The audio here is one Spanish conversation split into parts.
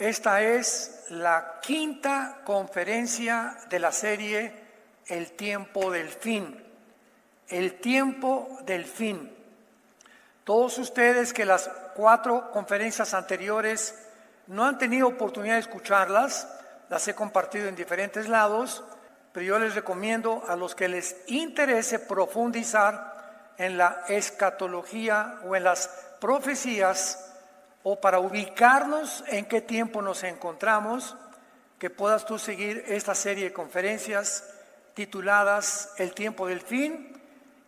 Esta es la quinta conferencia de la serie El tiempo del fin. El tiempo del fin. Todos ustedes que las 4 conferencias anteriores no han tenido oportunidad de escucharlas, las he compartido en diferentes lados, pero yo les recomiendo a los que les interese profundizar en la escatología o en las profecías, o para ubicarnos en qué tiempo nos encontramos, que puedas tú seguir esta serie de conferencias tituladas El tiempo del fin,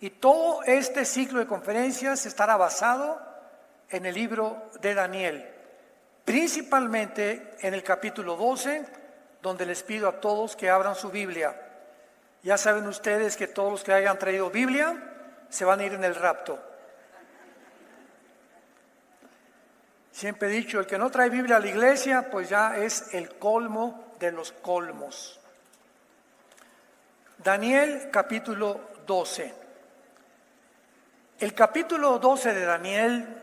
y todo este ciclo de conferencias estará basado en el libro de Daniel, principalmente en el capítulo 12, donde les pido a todos que abran su Biblia. Ya saben ustedes que todos los que hayan traído Biblia se van a ir en el rapto. Siempre he dicho, el que no trae Biblia a la iglesia, pues ya es el colmo de los colmos. Daniel capítulo 12. El capítulo 12 de Daniel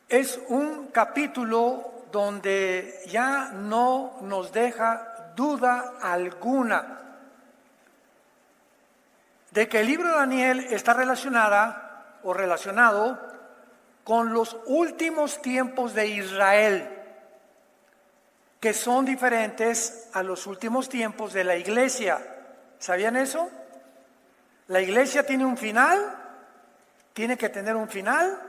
es un capítulo donde ya no nos deja duda alguna de que el libro de Daniel está relacionado con los últimos tiempos de Israel, que son diferentes a los últimos tiempos de la iglesia. ¿Sabían eso? La iglesia tiene un final, tiene que tener un final,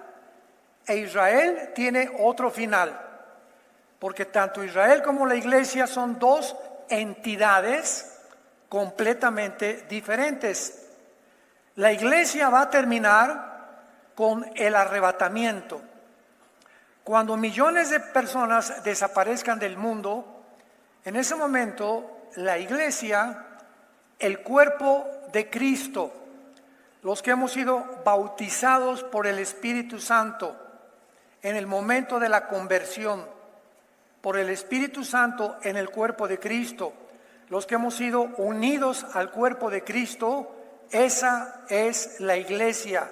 e Israel tiene otro final, porque tanto Israel como la iglesia son 2 entidades completamente diferentes. La iglesia va a terminar con el arrebatamiento. Cuando millones de personas desaparezcan del mundo, en ese momento la iglesia, el cuerpo de Cristo, los que hemos sido bautizados por el Espíritu Santo en el momento de la conversión, por el Espíritu Santo en el cuerpo de Cristo, los que hemos sido unidos al cuerpo de Cristo, esa es la iglesia.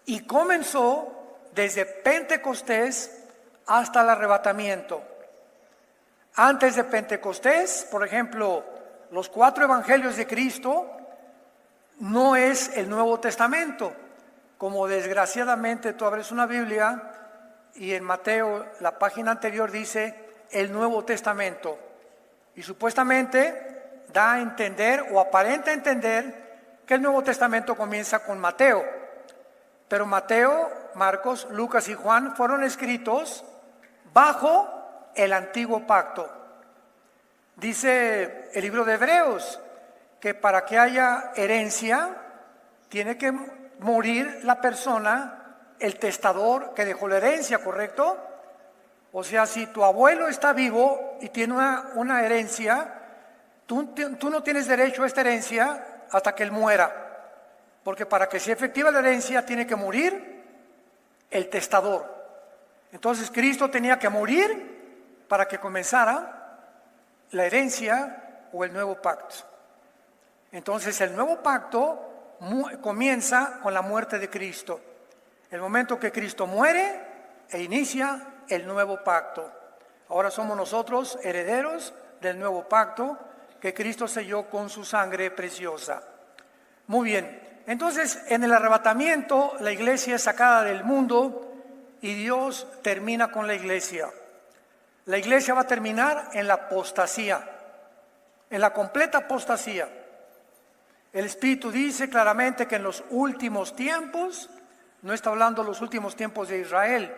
Y comenzó desde Pentecostés hasta el arrebatamiento. Antes de Pentecostés, por ejemplo, los 4 evangelios de Cristo no es el Nuevo Testamento. Como desgraciadamente tú abres una Biblia y en Mateo, la página anterior dice el Nuevo Testamento. Y supuestamente da a entender o aparenta entender que el Nuevo Testamento comienza con Mateo. Pero Mateo, Marcos, Lucas y Juan fueron escritos bajo el antiguo pacto. Dice el libro de Hebreos que para que haya herencia tiene que morir la persona, el testador que dejó la herencia, ¿correcto? O sea, si tu abuelo está vivo y tiene una herencia, tú no tienes derecho a esta herencia hasta que él muera. Porque para que sea efectiva la herencia tiene que morir el testador. Entonces Cristo tenía que morir para que comenzara la herencia o el nuevo pacto. Entonces el nuevo pacto comienza con la muerte de Cristo. El momento que Cristo muere e inicia el nuevo pacto. Ahora somos nosotros herederos del nuevo pacto que Cristo selló con su sangre preciosa. Muy bien. Entonces, en el arrebatamiento, la iglesia es sacada del mundo y Dios termina con la iglesia. La iglesia va a terminar en la apostasía, en la completa apostasía. El Espíritu dice claramente que en los últimos tiempos, no está hablando de los últimos tiempos de Israel.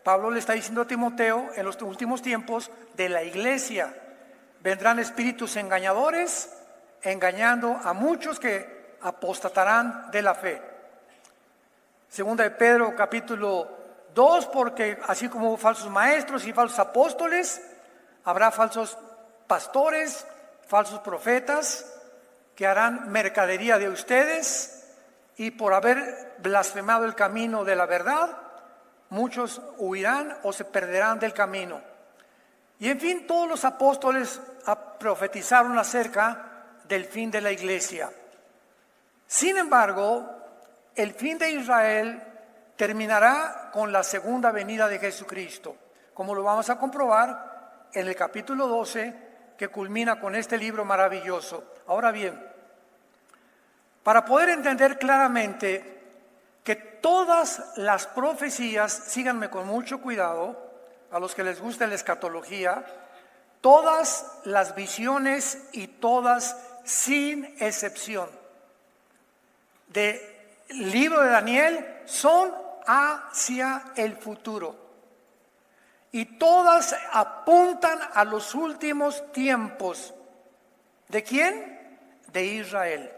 Pablo le está diciendo a Timoteo, en los últimos tiempos de la iglesia, vendrán espíritus engañadores, engañando a muchos que apostatarán de la fe. Segunda de Pedro capítulo 2, porque así como hubo falsos maestros y falsos apóstoles, habrá falsos pastores, falsos profetas, que harán mercadería de ustedes, y por haber blasfemado el camino de la verdad, muchos huirán o se perderán del camino. Y en fin, todos los apóstoles profetizaron acerca del fin de la iglesia. Sin embargo, el fin de Israel terminará con la segunda venida de Jesucristo. como lo vamos a comprobar en el capítulo 12, que culmina con este libro maravilloso. Ahora bien, para poder entender claramente que todas las profecías, síganme con mucho cuidado, a los que les gusta la escatología, todas las visiones y todas sin excepción del libro de Daniel son hacia el futuro. Y todas apuntan a los últimos tiempos. ¿De quién? De Israel.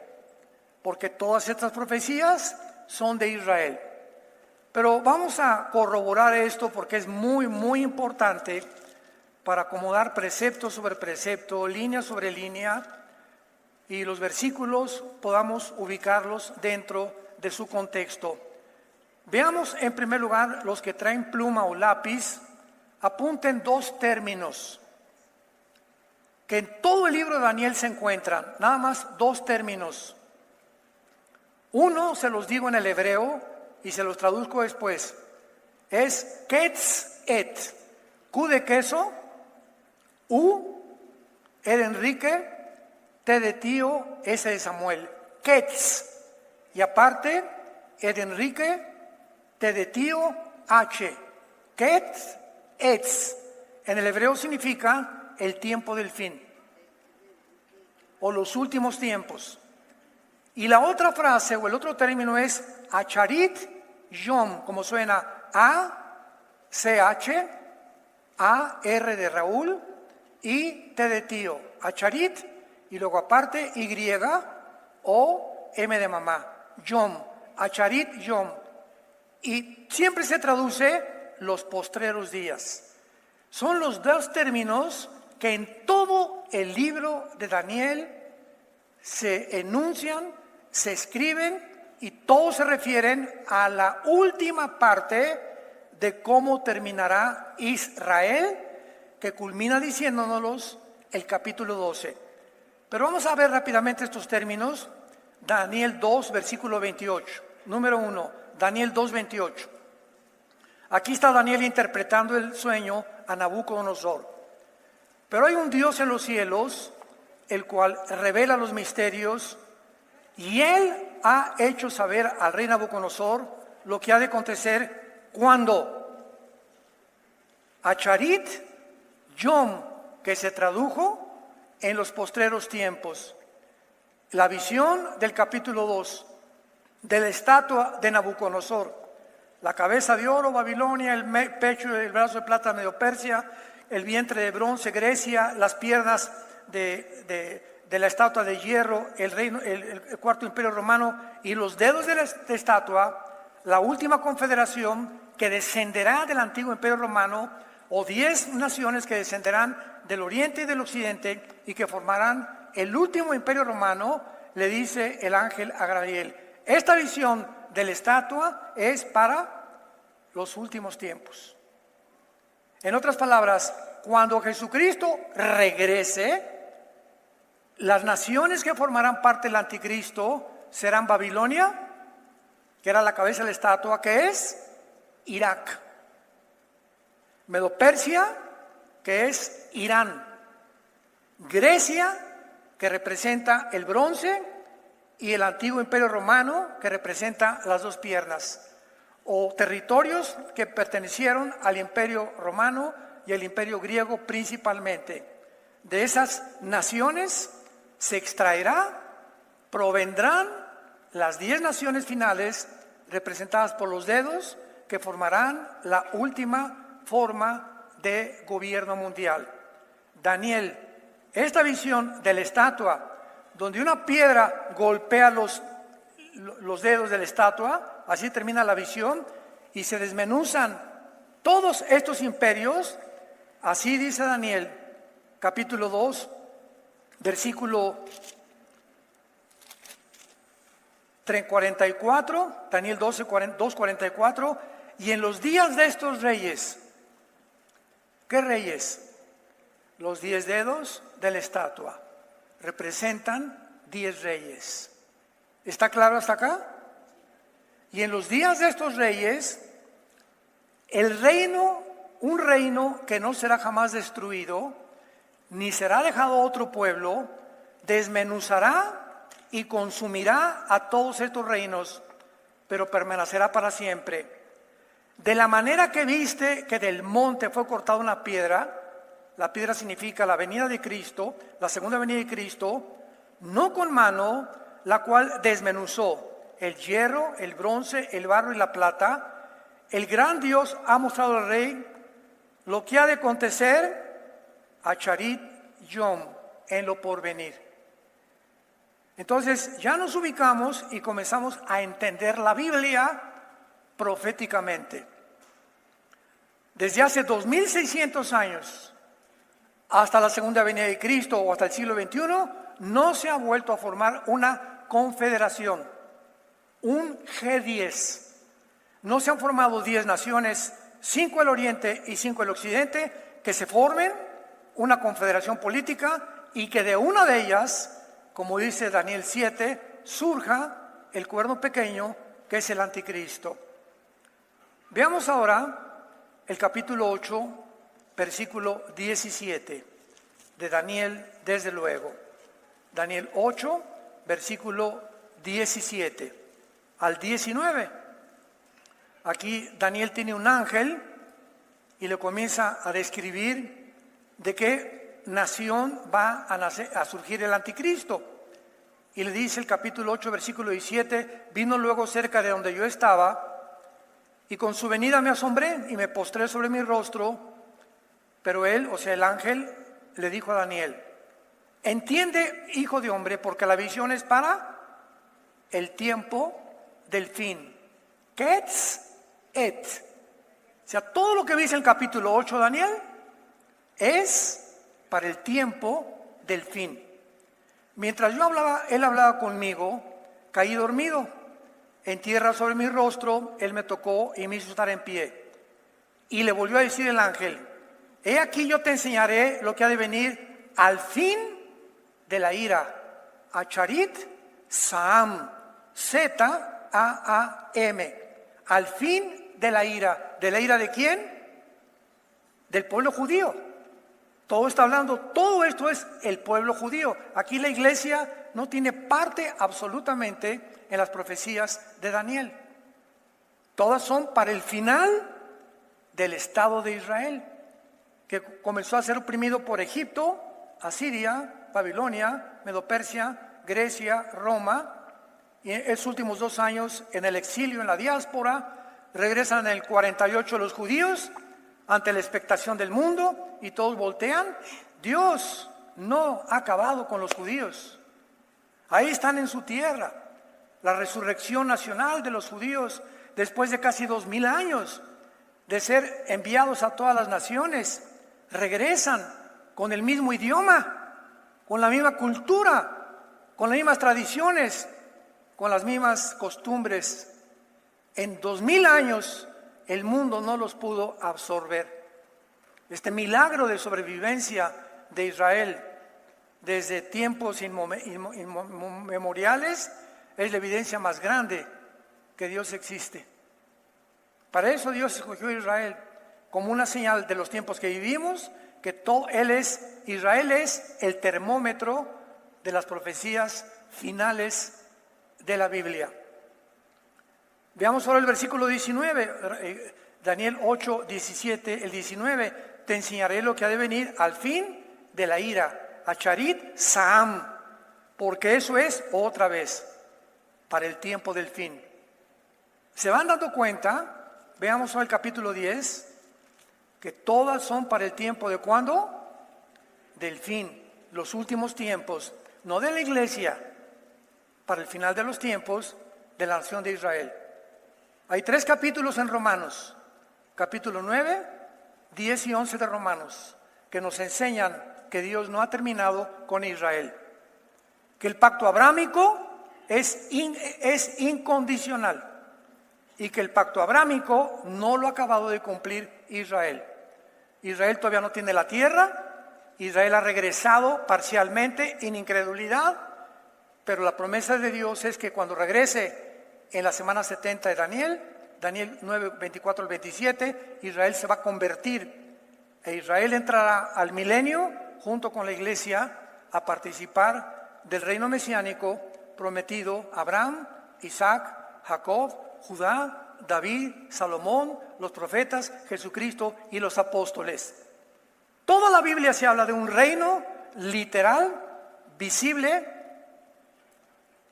Porque todas estas profecías son de Israel. Pero vamos a corroborar esto porque es muy, muy importante para acomodar precepto sobre precepto, línea sobre línea, y los versículos podamos ubicarlos dentro de su contexto. Veamos en primer lugar, los que traen pluma o lápiz, apunten dos términos que en todo el libro de Daniel se encuentran, nada más dos términos. Uno se los digo en el hebreo y se los traduzco después. Es Ketz-et, Q de queso, U, E de Enrique, T de tío, S de Samuel. Ketz. Y aparte, E de Enrique, T de tío, H. Ketz-etz. En el hebreo significa el tiempo del fin o los últimos tiempos. Y la otra frase o el otro término es Acharit Yom, como suena A-C-H, A-R de Raúl y T de tío. Acharit y luego aparte Y o M de mamá. Yom, Acharit Yom. Y siempre se traduce los postreros días. Son los dos términos que en todo el libro de Daniel se enuncian, se escriben y todos se refieren a la última parte de cómo terminará Israel, que culmina diciéndonos el capítulo 12. Pero vamos a ver rápidamente estos términos. Daniel 2, versículo 28. Número 1, Daniel 2, 28. Aquí está Daniel interpretando el sueño a Nabucodonosor. Pero hay un Dios en los cielos, el cual revela los misterios, y él ha hecho saber al rey Nabucodonosor lo que ha de acontecer cuando Acharit Yom, que se tradujo en los postreros tiempos. La visión del capítulo 2 de la estatua de Nabucodonosor, la cabeza de oro Babilonia, el pecho y el brazo de plata Medio Persia, el vientre de bronce Grecia, las piernas de la estatua de hierro, el cuarto imperio romano y los dedos de la estatua, la última confederación que descenderá del antiguo imperio romano, o 10 naciones que descenderán del oriente y del occidente y que formarán el último imperio romano, le dice el ángel a Gabriel. Esta visión de la estatua es para los últimos tiempos. En otras palabras, cuando Jesucristo regrese, las naciones que formarán parte del anticristo serán Babilonia, que era la cabeza de la estatua, que es Irak. Medo-Persia, que es Irán. Grecia, que representa el bronce, y el antiguo imperio romano, que representa las dos piernas, o territorios que pertenecieron al imperio romano y al imperio griego principalmente. De esas naciones se extraerá, provendrán las 10 naciones finales representadas por los dedos que formarán la última forma de gobierno mundial. Daniel, esta visión de la estatua, donde una piedra golpea los dedos de la estatua, así termina la visión, y se desmenuzan todos estos imperios. Así dice Daniel, capítulo 2, versículo 44, Daniel 12, 2, 44, y en los días de estos reyes, ¿qué reyes? Los 10 dedos de la estatua representan 10 reyes. ¿Está claro hasta acá? Y en los días de estos reyes, el reino un reino que no será jamás destruido, ni será dejado otro pueblo, desmenuzará y consumirá a todos estos reinos, pero permanecerá para siempre. De la manera que viste que del monte fue cortada una piedra, la piedra significa la venida de Cristo, la segunda venida de Cristo, no con mano, la cual desmenuzó el hierro, el bronce, el barro y la plata. El gran Dios ha mostrado al rey lo que ha de acontecer a Charit Yom en lo porvenir. Entonces ya nos ubicamos y comenzamos a entender la Biblia proféticamente. Desde hace 2600 años hasta la segunda venida de Cristo o hasta el siglo XXI, no se ha vuelto a formar una confederación, un G10. No se han formado 10 naciones, 5 el oriente y 5 el occidente, que se formen una confederación política y que de una de ellas, como dice Daniel 7, surja el cuerno pequeño que es el anticristo. Veamos ahora el capítulo 8, versículo 17 de Daniel, desde luego. Daniel 8, versículo 17 al 19. Aquí Daniel tiene un ángel y le comienza a describir de qué nación va a surgir el anticristo. Y le dice el capítulo 8, versículo 17, vino luego cerca de donde yo estaba, y con su venida me asombré y me postré sobre mi rostro, pero él, o sea el ángel, le dijo a Daniel, entiende, hijo de hombre, porque la visión es para el tiempo del fin. Ketz et. O sea, todo lo que dice el capítulo 8, Daniel, es para el tiempo del fin. Mientras yo hablaba, él hablaba conmigo, caí dormido. En tierra sobre mi rostro, él me tocó y me hizo estar en pie. Y le volvió a decir el ángel, he aquí yo te enseñaré lo que ha de venir al fin de la ira. Acharit Saam, Z-A-A-M. Al fin de la ira. ¿De la ira de quién? Del pueblo judío. Todo está hablando, todo esto es el pueblo judío. Aquí la iglesia no tiene parte absolutamente en las profecías de Daniel. Todas son para el final del Estado de Israel, que comenzó a ser oprimido por Egipto, Asiria, Babilonia, Medo-Persia, Grecia, Roma, y en los últimos 2 años en el exilio, en la diáspora. Regresan en el 48 los judíos ante la expectación del mundo y todos voltean. Dios no ha acabado con los judíos. Ahí están en su tierra. La resurrección nacional de los judíos después de casi 2000 años de ser enviados a todas las naciones, regresan con el mismo idioma, con la misma cultura, con las mismas tradiciones, con las mismas costumbres. En 2000 años el mundo no los pudo absorber. Este milagro de sobrevivencia de Israel desde tiempos inmemoriales es la evidencia más grande que Dios existe. Para eso Dios escogió a Israel como una señal de los tiempos que vivimos, que Israel es el termómetro de las profecías finales de la Biblia. Veamos ahora el versículo 19, Daniel 8, 17, el 19. Te enseñaré lo que ha de venir al fin de la ira, Acharit Saam, porque eso es otra vez para el tiempo del fin. ¿Se van dando cuenta? Veamos ahora el capítulo 10, que todas son para el tiempo de ¿cuándo? Del fin, los últimos tiempos, no de la iglesia, para el final de los tiempos de la nación de Israel. Hay 3 capítulos en Romanos, capítulo 9, 10 y 11 de Romanos, que nos enseñan que Dios no ha terminado con Israel, que el pacto abrámico es incondicional y que el pacto abrámico no lo ha acabado de cumplir Israel. Israel todavía no tiene la tierra, Israel ha regresado parcialmente en incredulidad, pero la promesa de Dios es que cuando regrese en la semana 70 de Daniel, Daniel 9, 24 al 27, Israel se va a convertir e Israel entrará al milenio junto con la iglesia a participar del reino mesiánico prometido a Abraham, Isaac, Jacob, Judá, David, Salomón, los profetas, Jesucristo y los apóstoles. Toda la Biblia se habla de un reino literal, visible,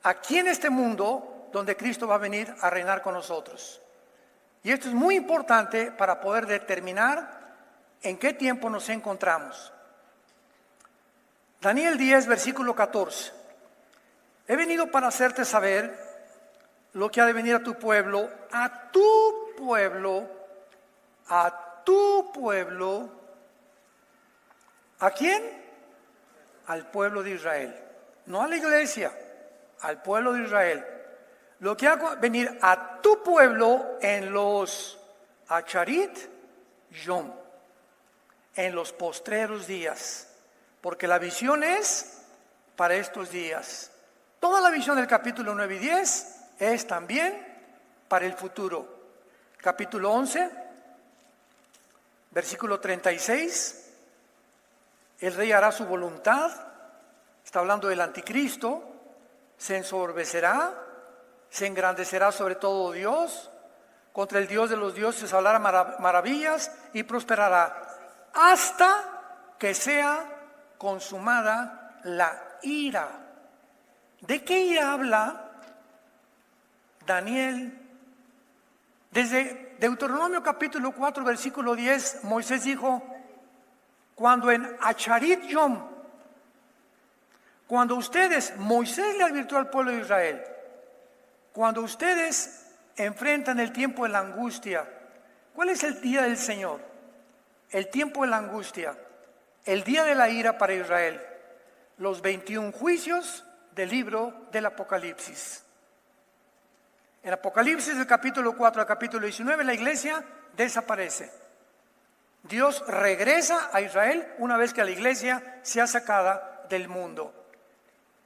aquí en este mundo donde Cristo va a venir a reinar con nosotros. Y esto es muy importante para poder determinar en qué tiempo nos encontramos. Daniel 10, versículo 14. He venido para hacerte saber lo que ha de venir a tu pueblo, a tu pueblo, a tu pueblo. ¿A quién? Al pueblo de Israel. No a la iglesia, al pueblo de Israel. Lo que hago venir a tu pueblo en los Acharit Yom, en los postreros días, porque la visión es para estos días. Toda la visión del capítulo 9 y 10 es también para el futuro. Capítulo 11, versículo 36, el rey hará su voluntad, está hablando del anticristo, se ensorbecerá, se engrandecerá sobre todo Dios, contra el Dios de los dioses hablará maravillas y prosperará, hasta que sea consumada la ira. ¿De qué ira habla Daniel? Desde Deuteronomio capítulo 4, versículo 10, Moisés dijo, cuando en Acharit Yom, cuando ustedes, Moisés le advirtió al pueblo de Israel, cuando ustedes enfrentan el tiempo de la angustia, ¿cuál es el día del Señor? El tiempo de la angustia, el día de la ira para Israel, los 21 juicios del libro del Apocalipsis. En Apocalipsis del capítulo 4 al capítulo 19 la iglesia desaparece. Dios regresa a Israel una vez que la iglesia sea sacada del mundo.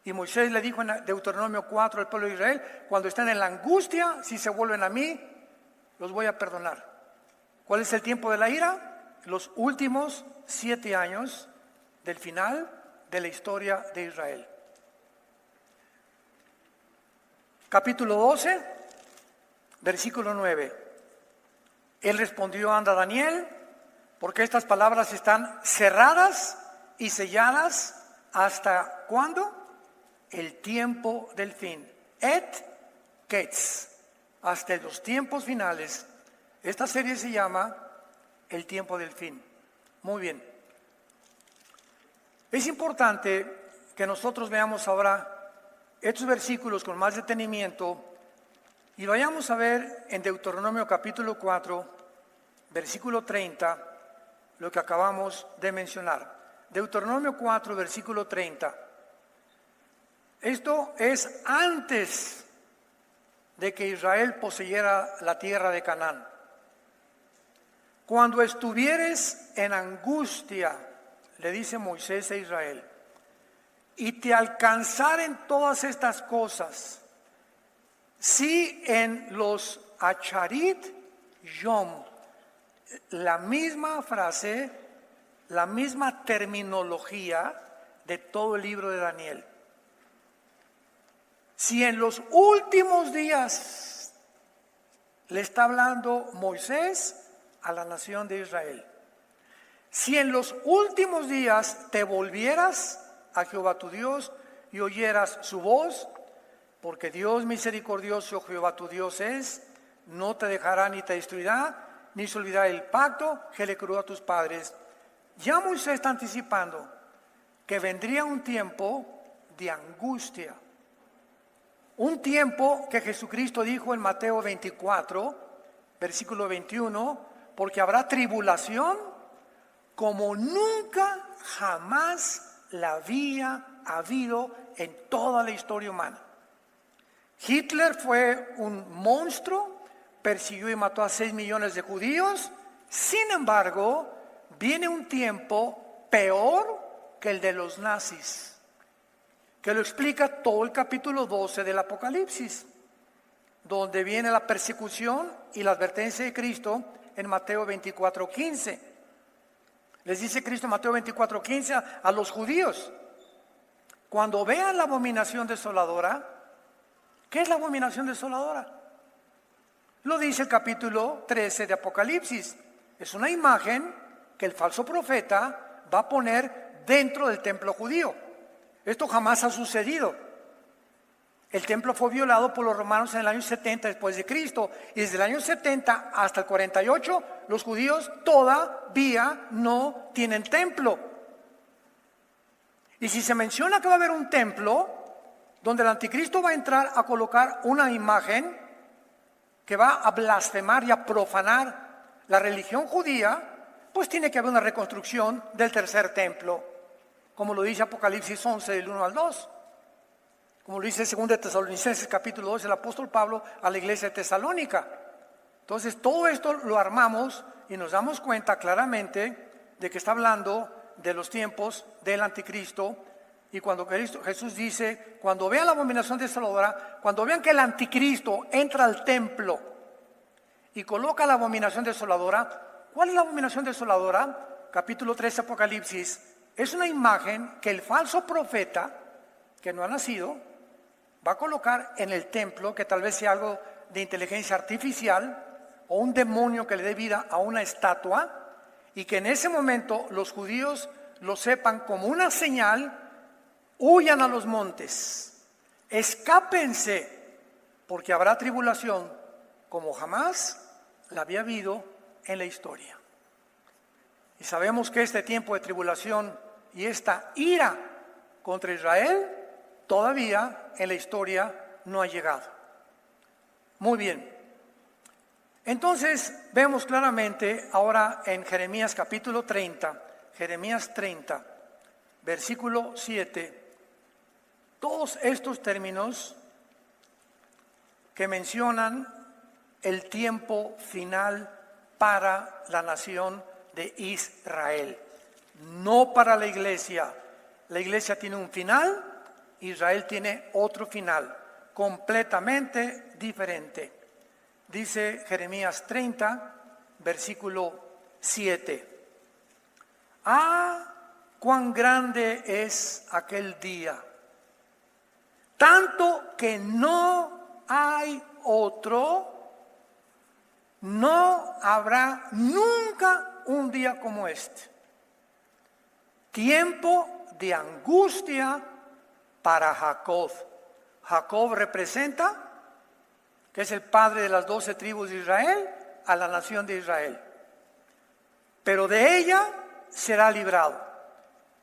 Y Moisés le dijo en Deuteronomio 4 al pueblo de Israel, cuando estén en la angustia, si se vuelven a mí, los voy a perdonar. ¿Cuál es el tiempo de la ira? Los últimos 7 años del final de la historia de Israel. Capítulo 12, versículo 9. Él respondió, anda Daniel, porque estas palabras están cerradas y selladas hasta ¿cuándo? El tiempo del fin. Et Ketz, hasta los tiempos finales. Esta serie se llama El tiempo del fin. Muy bien. Es importante que nosotros veamos ahora estos versículos con más detenimiento y vayamos a ver en Deuteronomio capítulo 4, versículo 30, lo que acabamos de mencionar. Deuteronomio 4, versículo 30. Esto es antes de que Israel poseyera la tierra de Canaán. Cuando estuvieres en angustia, le dice Moisés a Israel, y te alcanzaren todas estas cosas, si en los Acharit Yom, la misma frase, la misma terminología de todo el libro de Daniel. Si en los últimos días le está hablando Moisés a la nación de Israel, si en los últimos días te volvieras a Jehová tu Dios y oyeras su voz, porque Dios misericordioso Jehová tu Dios es, no te dejará ni te destruirá, ni se olvidará el pacto que le juró a tus padres. Ya Moisés está anticipando que vendría un tiempo de angustia. Un tiempo que Jesucristo dijo en Mateo 24, versículo 21, porque habrá tribulación como nunca jamás la había habido en toda la historia humana. Hitler fue un monstruo, persiguió y mató a 6 millones de judíos. Sin embargo, viene un tiempo peor que el de los nazis, que lo explica todo el capítulo 12 del Apocalipsis. donde viene la persecución y la advertencia de Cristo en Mateo 24:15. Les dice Cristo en Mateo 24:15 a los judíos: cuando vean la abominación desoladora. ¿Qué es la abominación desoladora? Lo dice el capítulo 13 de Apocalipsis. Es una imagen que el falso profeta va a poner dentro del templo judío. Esto jamás ha sucedido. El templo fue violado por los romanos en el año 70 después de Cristo, y desde el año 70 hasta el 48 los judíos todavía no tienen templo. Y si se menciona que va a haber un templo donde el anticristo va a entrar a colocar una imagen que va a blasfemar y a profanar la religión judía, pues tiene que haber una reconstrucción del tercer templo, como lo dice Apocalipsis 11 del 1 al 2. Como lo dice 2 de Tesalonicenses capítulo 2 el apóstol Pablo a la iglesia de Tesalónica. Entonces todo esto lo armamos y nos damos cuenta claramente de que está hablando de los tiempos del anticristo. Y cuando Jesús dice, cuando vean la abominación desoladora, cuando vean que el anticristo entra al templo y coloca la abominación desoladora, ¿cuál es la abominación desoladora? Capítulo 13 Apocalipsis, es una imagen que el falso profeta, que no ha nacido, va a colocar en el templo, que tal vez sea algo de inteligencia artificial o un demonio que le dé vida a una estatua, y que en ese momento los judíos lo sepan como una señal. Huyan a los montes, escápense, porque habrá tribulación como jamás la había habido en la historia. Y sabemos que este tiempo de tribulación y esta ira contra Israel todavía en la historia no ha llegado. Muy bien. Entonces vemos claramente ahora en Jeremías capítulo 30, Jeremías 30, versículo 7, todos estos términos que mencionan el tiempo final para la nación de Israel, no para la iglesia. La iglesia tiene un final, Israel tiene otro final, completamente diferente. Dice Jeremías 30, versículo 7. Cuán grande es aquel día, tanto que no hay otro, no habrá nunca un día como este. Tiempo de angustia para Jacob. Jacob representa, que es el padre de las 12 tribus de Israel, a la nación de Israel. Pero de ella será librado.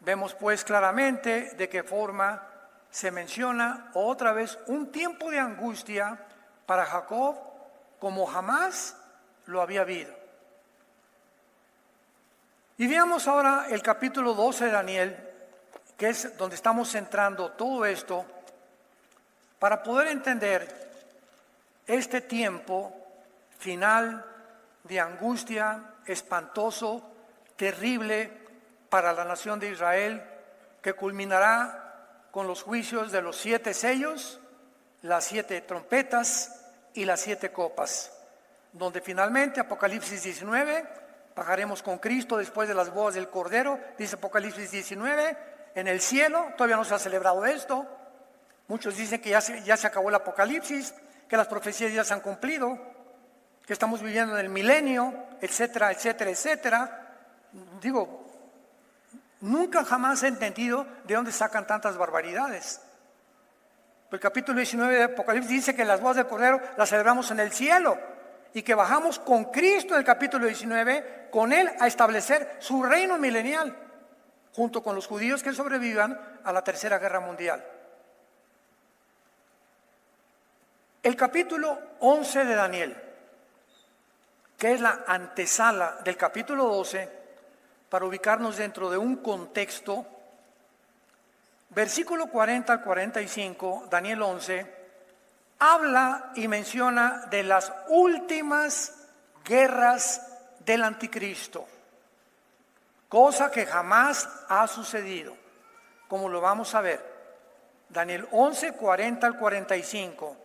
Vemos pues claramente de qué forma se menciona otra vez un tiempo de angustia para Jacob como jamás lo había habido. Y veamos ahora el capítulo 12 de Daniel, que es donde estamos centrando todo esto, para poder entender este tiempo final de angustia espantoso, terrible para la nación de Israel, que culminará con los juicios de los 7 sellos, las 7 trompetas y las 7 copas, donde finalmente Apocalipsis 19, bajaremos con Cristo después de las bodas del Cordero, dice Apocalipsis 19, en el cielo. Todavía no se ha celebrado esto. Muchos dicen que ya se acabó el Apocalipsis, que las profecías ya se han cumplido, que estamos viviendo en el milenio, etcétera, etcétera, etcétera. Digo, nunca jamás he entendido de dónde sacan tantas barbaridades. El capítulo 19 de Apocalipsis dice que las bodas del Cordero las celebramos en el cielo y que bajamos con Cristo en el capítulo 19, con Él a establecer su reino milenial, junto con los judíos que sobrevivan a la Tercera Guerra Mundial. El capítulo 11 de Daniel, que es la antesala del capítulo 12, para ubicarnos dentro de un contexto, versículo 40 al 45, Daniel 11, habla y menciona de las últimas guerras del anticristo, cosa que jamás ha sucedido, como lo vamos a ver. Daniel 11, 40 al 45.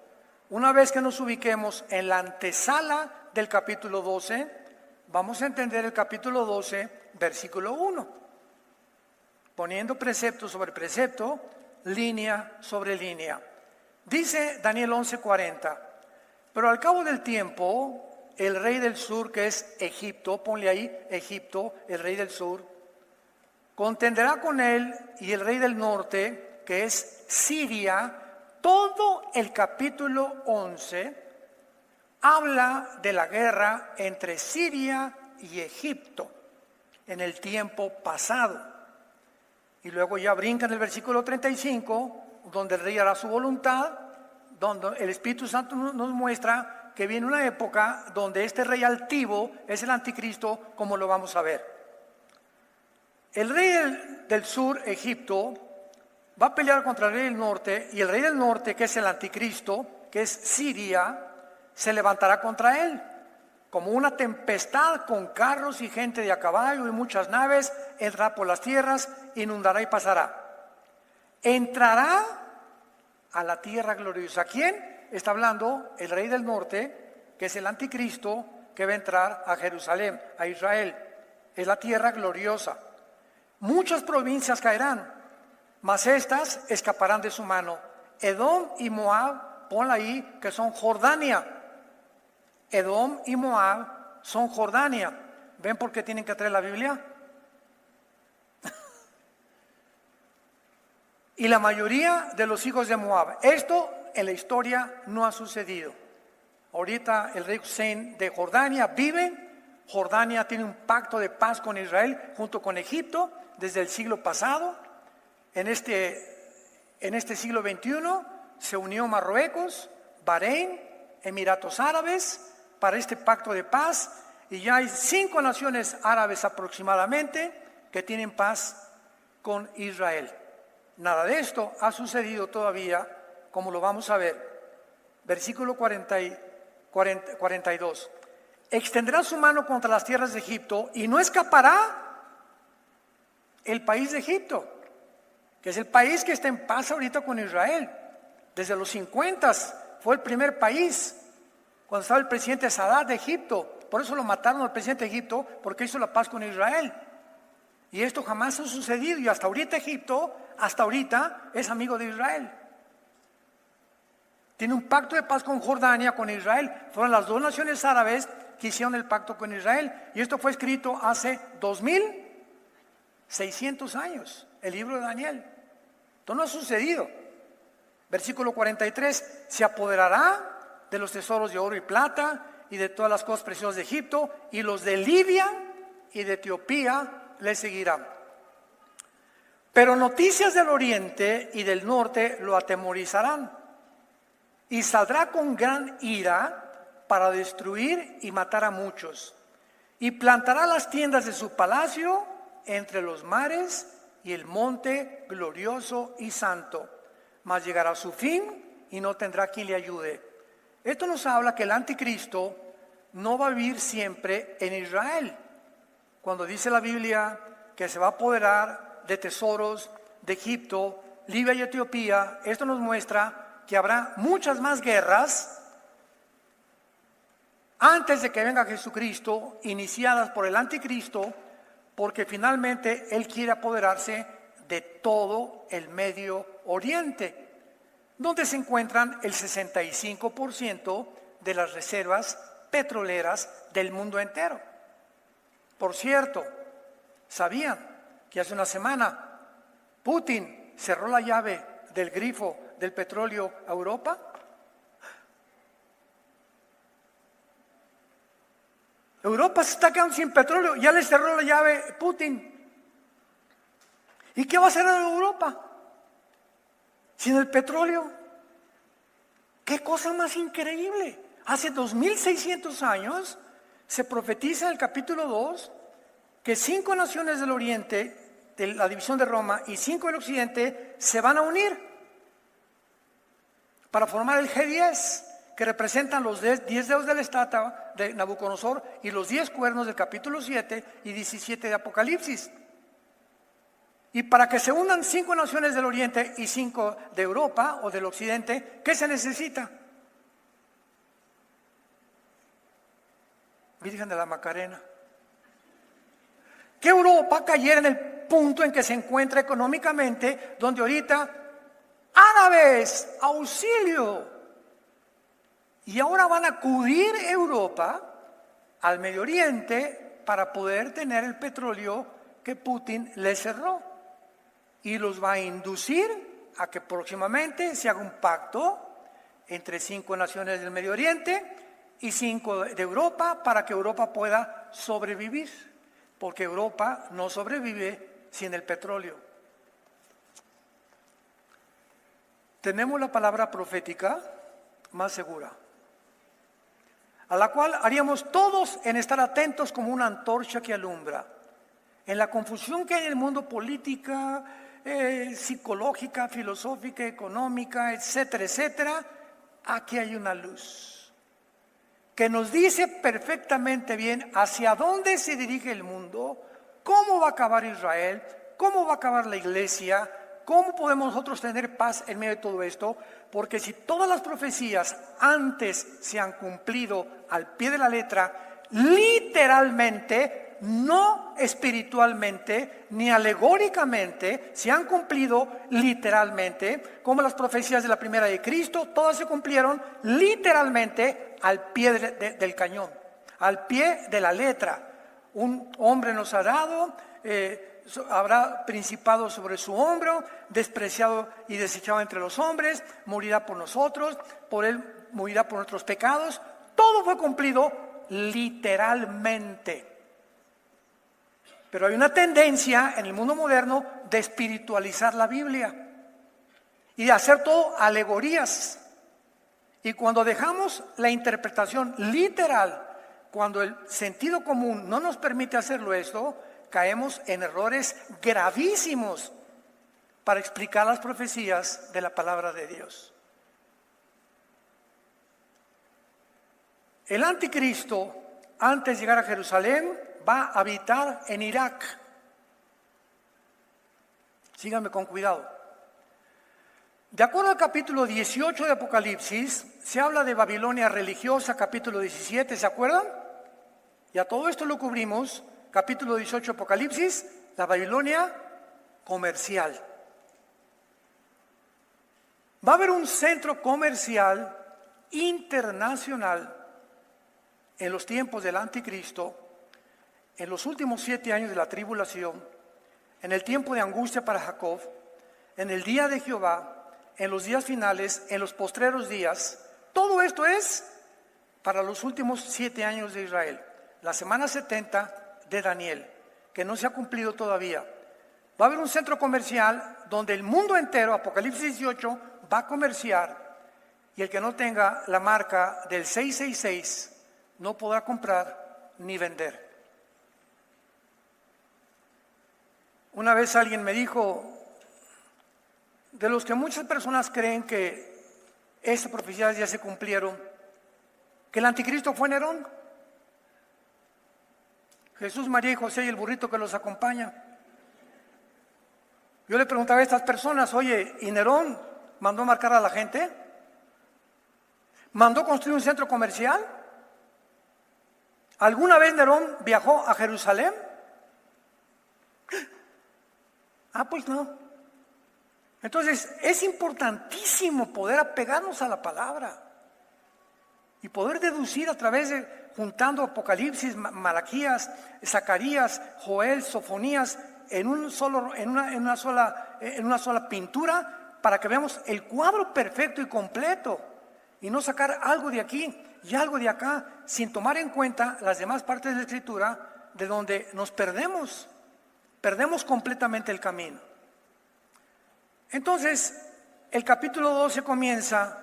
Una vez que nos ubiquemos en la antesala del capítulo 12, vamos a entender el capítulo 12, versículo 1, poniendo precepto sobre precepto, línea sobre línea. Dice Daniel 11:40, pero al cabo del tiempo, el rey del sur, que es Egipto, ponle ahí Egipto, el rey del sur, contenderá con él, y el rey del norte, que es Siria. Todo el capítulo 11 habla de la guerra entre Siria y Egipto en el tiempo pasado. Y luego ya brinca en el versículo 35, donde el rey hará su voluntad, donde el Espíritu Santo nos muestra que viene una época donde este rey altivo es el anticristo, como lo vamos a ver. El rey del sur, Egipto, va a pelear contra el rey del norte, y el rey del norte, que es el anticristo, que es Siria, se levantará contra él como una tempestad, con carros y gente de a caballo y muchas naves, entrará por las tierras, inundará y pasará. Entrará a la tierra gloriosa. ¿Quién? Está hablando el rey del norte, que es el anticristo, que va a entrar a Jerusalén, a Israel. Es la tierra gloriosa. Muchas provincias caerán, mas estas escaparán de su mano. Edom y Moab, ponla ahí, que son Jordania. Edom y Moab son Jordania. ¿Ven por qué tienen que traer la Biblia? Y la mayoría de los hijos de Moab. Esto en la historia no ha sucedido. Ahorita el rey Hussein de Jordania vive. Jordania tiene un pacto de paz con Israel junto con Egipto desde el siglo pasado. En este siglo XXI se unió Marruecos, Bahrein, Emiratos Árabes para este pacto de paz, y ya hay 5 naciones árabes aproximadamente que tienen paz con Israel. Nada de esto ha sucedido todavía, como lo vamos a ver. Versículo 42. Extenderá su mano contra las tierras de Egipto y no escapará el país de Egipto, que es el país que está en paz ahorita con Israel. Desde los 50 fue el primer país, cuando estaba el presidente Sadat de Egipto. Por eso lo mataron al presidente de Egipto, porque hizo la paz con Israel. Y esto jamás ha sucedido, y hasta ahorita Egipto, hasta ahorita, es amigo de Israel. Tiene un pacto de paz con Jordania, con Israel. Fueron las 2 naciones árabes que hicieron el pacto con Israel. Y esto fue escrito hace 2600 años, el libro de Daniel. Esto no ha sucedido. Versículo 43, se apoderará de los tesoros de oro y plata y de todas las cosas preciosas de Egipto, y los de Libia y de Etiopía le seguirán. Pero noticias del oriente y del norte lo atemorizarán, y saldrá con gran ira para destruir y matar a muchos, y plantará las tiendas de su palacio entre los mares y el monte glorioso y santo, mas llegará a su fin y no tendrá quien le ayude. Esto nos habla que el anticristo no va a vivir siempre en Israel. Cuando dice la Biblia que se va a apoderar de tesoros de Egipto, Libia y Etiopía, esto nos muestra que habrá muchas más guerras antes de que venga Jesucristo, iniciadas por el anticristo, porque finalmente él quiere apoderarse de todo el Medio Oriente, donde se encuentran el 65% de las reservas petroleras del mundo entero. Por cierto, ¿sabían que hace una semana Putin cerró la llave del grifo del petróleo a Europa? Europa se está quedando sin petróleo, ya le cerró la llave Putin. ¿Y qué va a hacer Europa sin el petróleo? ¡Qué cosa más increíble! Hace 2600 años se profetiza en el capítulo 2 que 5 naciones del oriente, de la división de Roma, y 5 del occidente se van a unir para formar el G10, que representan los 10 dedos de la estatua de Nabucodonosor y los 10 cuernos del capítulo 7 y 17 de Apocalipsis. Y para que se unan 5 naciones del oriente y 5 de Europa o del occidente, ¿qué se necesita? Virgen de la Macarena. Que Europa cayera en el punto en que se encuentra económicamente, donde ahorita, árabes, auxilio. Y ahora van a acudir Europa al Medio Oriente para poder tener el petróleo que Putin les cerró. Y los va a inducir a que próximamente se haga un pacto entre 5 naciones del Medio Oriente y 5 de Europa para que Europa pueda sobrevivir, porque Europa no sobrevive sin el petróleo. Tenemos la palabra profética más segura, a la cual haríamos todos en estar atentos como una antorcha que alumbra. En la confusión que hay en el mundo política, psicológica, filosófica, económica, etcétera, etcétera, aquí hay una luz que nos dice perfectamente bien hacia dónde se dirige el mundo, cómo va a acabar Israel, cómo va a acabar la iglesia, cómo podemos nosotros tener paz en medio de todo esto, porque si todas las profecías antes se han cumplido al pie de la letra, literalmente, no espiritualmente ni alegóricamente, se han cumplido literalmente, como las profecías de la primera de Cristo, todas se cumplieron literalmente al pie del cañón, al pie de la letra. Un hombre nos ha dado, habrá principado sobre su hombro, despreciado y desechado entre los hombres, morirá por nosotros, por él morirá por nuestros pecados. Todo fue cumplido literalmente. Pero hay una tendencia en el mundo moderno de espiritualizar la Biblia y de hacer todo alegorías. Y cuando dejamos la interpretación literal, cuando el sentido común no nos permite hacerlo esto, caemos en errores gravísimos para explicar las profecías de la palabra de Dios. El anticristo, antes de llegar a Jerusalén, va a habitar en Irak. Síganme con cuidado. De acuerdo al capítulo 18 de Apocalipsis, se habla de Babilonia religiosa, capítulo 17, ¿se acuerdan? Y a todo esto lo cubrimos, capítulo 18 de Apocalipsis, la Babilonia comercial. Va a haber un centro comercial internacional en los tiempos del anticristo, en los últimos 7 años de la tribulación, en el tiempo de angustia para Jacob, en el día de Jehová, en los días finales, en los postreros días. Todo esto es para los últimos 7 años de Israel, la semana 70 de Daniel, que no se ha cumplido todavía. Va a haber un centro comercial donde el mundo entero, Apocalipsis 18, va a comerciar, y el que no tenga la marca del 666 no podrá comprar ni vender. Una vez alguien me dijo, de los que muchas personas creen que estas profecías ya se cumplieron, que el anticristo fue Nerón, Jesús, María y José y el burrito que los acompaña. Yo le preguntaba a estas personas, oye, ¿y Nerón mandó marcar a la gente? ¿Mandó construir un centro comercial? ¿Alguna vez Nerón viajó a Jerusalén? Ah, pues no. Entonces, es importantísimo poder apegarnos a la palabra y poder deducir a través de, juntando Apocalipsis, Malaquías, Zacarías, Joel, Sofonías, en una sola pintura, para que veamos el cuadro perfecto y completo, y no sacar algo de aquí y algo de acá, sin tomar en cuenta las demás partes de la Escritura, de donde nos perdemos completamente el camino. Entonces, el capítulo 12 comienza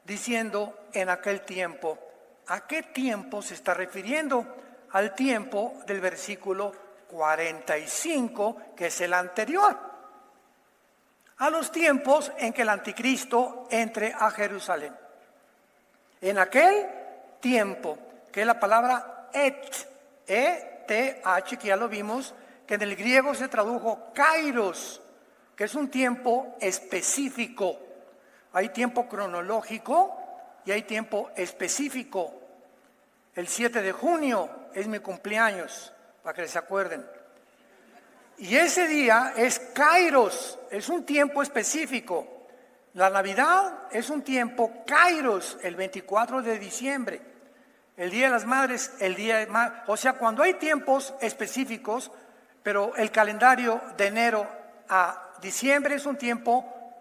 diciendo en aquel tiempo. ¿A qué tiempo se está refiriendo? Al tiempo del versículo 45, que es el anterior. A los tiempos en que el anticristo entre a Jerusalén. En aquel tiempo, que es la palabra E-T-H, que ya lo vimos, que en el griego se tradujo kairos, que es un tiempo específico. Hay tiempo cronológico y hay tiempo específico. El 7 de junio es mi cumpleaños, para que se acuerden. Y ese día es Kairos, es un tiempo específico. La Navidad es un tiempo Kairos, el 24 de diciembre. El Día de las Madres, o sea, cuando hay tiempos específicos, pero el calendario de enero a diciembre es un tiempo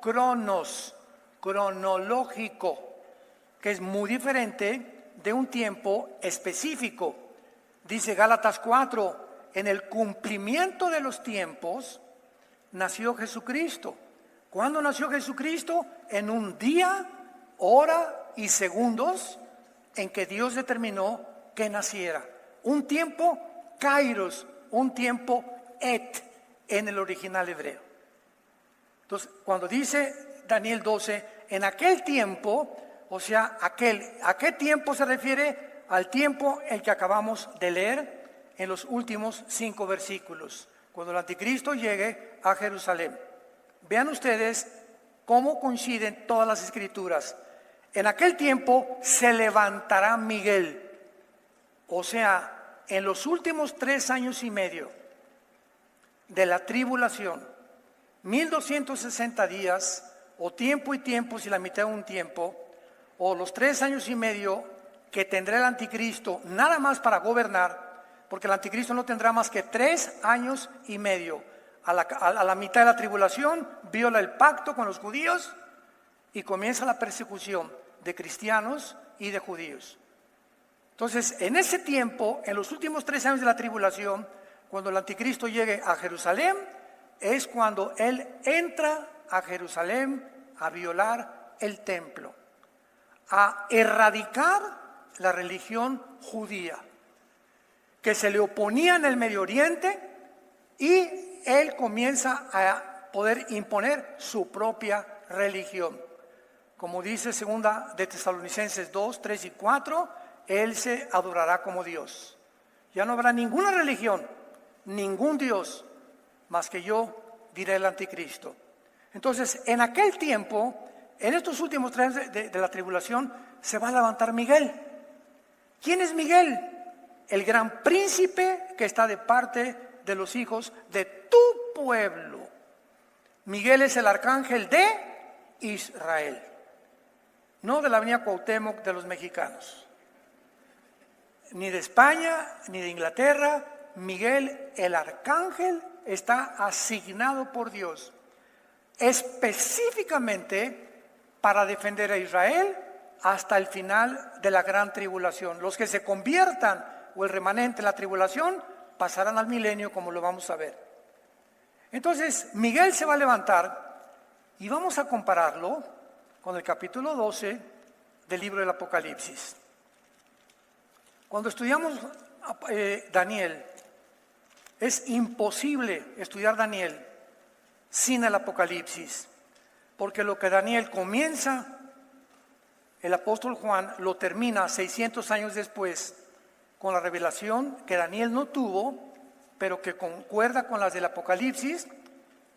cronológico, que es muy diferente de un tiempo específico. Dice Gálatas 4, en el cumplimiento de los tiempos nació Jesucristo. ¿Cuándo nació Jesucristo? En un día, hora y segundos en que Dios determinó que naciera. Un tiempo kairos, un tiempo et en el original hebreo. Entonces, cuando dice Daniel 12, en aquel tiempo, o sea, ¿a qué tiempo se refiere? Al tiempo el que acabamos de leer en los últimos 5 versículos, cuando el anticristo llegue a Jerusalén. Vean ustedes cómo coinciden todas las escrituras. En aquel tiempo se levantará Miguel, o sea, en los últimos 3 años y medio de la tribulación, 1260 días, o tiempo y tiempo si la mitad de un tiempo, o los 3 años y medio que tendrá el anticristo nada más para gobernar, porque el anticristo no tendrá más que 3 años y medio. A la mitad de la tribulación viola el pacto con los judíos y comienza la persecución de cristianos y de judíos. Entonces, en ese tiempo, en los últimos 3 años de la tribulación, cuando el anticristo llegue a Jerusalén, es cuando él entra a Jerusalén a violar el templo, a erradicar la religión judía, que se le oponía en el Medio Oriente, y él comienza a poder imponer su propia religión. Como dice 2 de Tesalonicenses 2, 3 y 4, él se adorará como Dios. Ya no habrá ninguna religión, ningún Dios, más que yo, diré el anticristo. Entonces, en aquel tiempo, en estos últimos 3 años de la tribulación, se va a levantar Miguel. ¿Quién es Miguel? El gran príncipe que está de parte de los hijos de tu pueblo. Miguel es el arcángel de Israel, no de la avenida Cuauhtémoc de los mexicanos, ni de España, ni de Inglaterra. Miguel, el arcángel, está asignado por Dios específicamente para defender a Israel hasta el final de la gran tribulación. Los que se conviertan o el remanente en la tribulación pasarán al milenio, como lo vamos a ver. Entonces, Miguel se va a levantar y vamos a compararlo con el capítulo 12 del libro del Apocalipsis. Cuando estudiamos Daniel, es imposible estudiar Daniel sin el Apocalipsis, porque lo que Daniel comienza, el apóstol Juan lo termina 600 años después con la revelación que Daniel no tuvo, pero que concuerda con las del Apocalipsis,